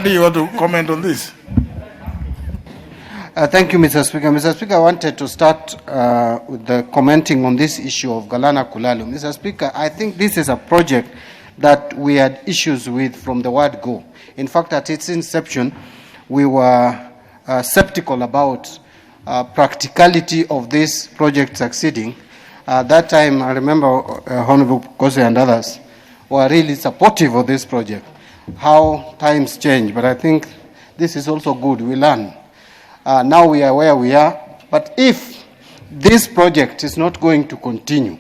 Mbadi, you want to comment on this? Thank you, Mr. Speaker. Mr. Speaker, I wanted to start with the commenting on this issue of galana kulalo. Mr. Speaker, I think this is a project that we had issues with from the word go. In fact, at its inception, we were skeptical about practicality of this project succeeding. That time, I remember Honorable Kose and others were really supportive of this project. How times change, but I think this is also good. We learn. Now we are where we are, but if this project is not going to continue,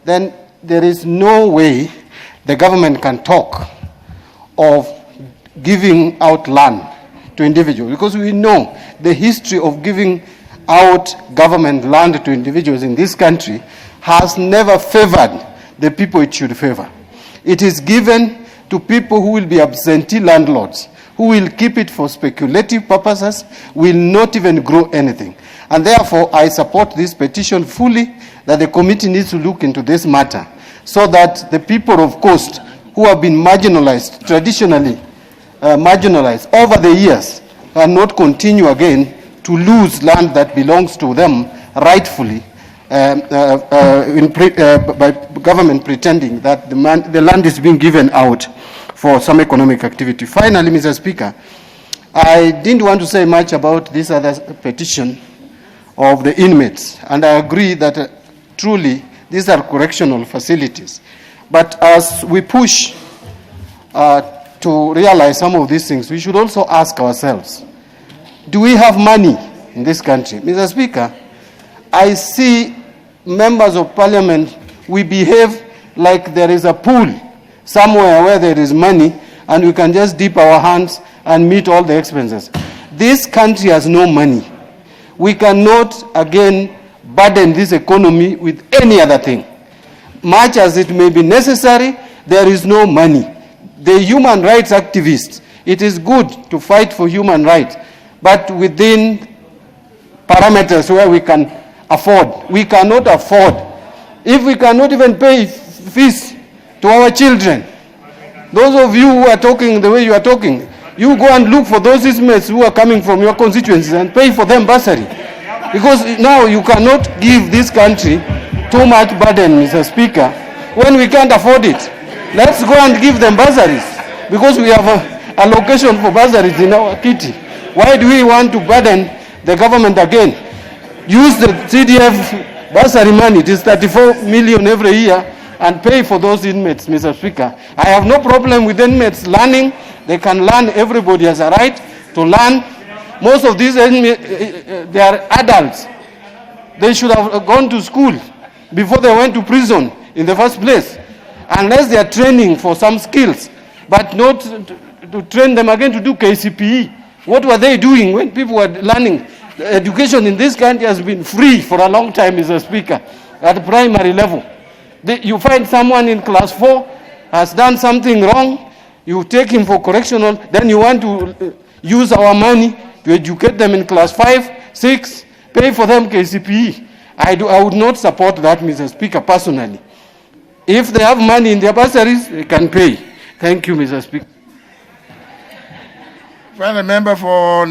then there is no way the government can talk of giving out land to individuals, because we know the history of giving out government land to individuals in this country has never favored the people it should favor. It is given to people who will be absentee landlords, who will keep it for speculative purposes, will not even grow anything. And therefore, I support this petition fully, that the committee needs to look into this matter, so that the people of Coast, who have been marginalized, traditionally marginalized over the years, cannot continue again to lose land that belongs to them rightfully, by government pretending that the land is being given out for some economic activity. Finally, Mr. Speaker, I didn't want to say much about this other petition of the inmates, and I agree that truly these are correctional facilities. But as we push to realize some of these things, we should also ask ourselves, do we have money in this country? Mr. Speaker, I see members of parliament, we behave like there is a pool somewhere where there is money and we can just dip our hands and meet all the expenses. This country has no money. We cannot again burden this economy with any other thing. Much as it may be necessary, there is no money. The human rights activists, it is good to fight for human rights, but within parameters where we can afford. We cannot afford. If we cannot even pay fees to our children, those of you who are talking the way you are talking, you go and look for those inmates who are coming from your constituencies and pay for them bursary. Because now you cannot give this country too much burden, Mr. Speaker, when we can't afford it. Let's go and give them bursaries, because we have a allocation for bursaries in our kitty. Why do we want to burden the government again? Use the CDF bursary money, it is 34 million every year, and pay for those inmates, Mr. Speaker. I have no problem with inmates learning. They can learn. Everybody has a right to learn. Most of these inmates, they are adults. They should have gone to school before they went to prison in the first place, unless they are training for some skills, but not to train them again to do KCPE. What were they doing when people were learning? The education in this country has been free for a long time, Mr. Speaker, at the primary level. You find someone in class 4 has done something wrong, you take him for correctional, then you want to use our money to educate them in class 5, 6, pay for them KCPE. I would not support that, Mr. Speaker, personally. If they have money in their bursaries, they can pay. Thank you, Mr. Speaker. Final member for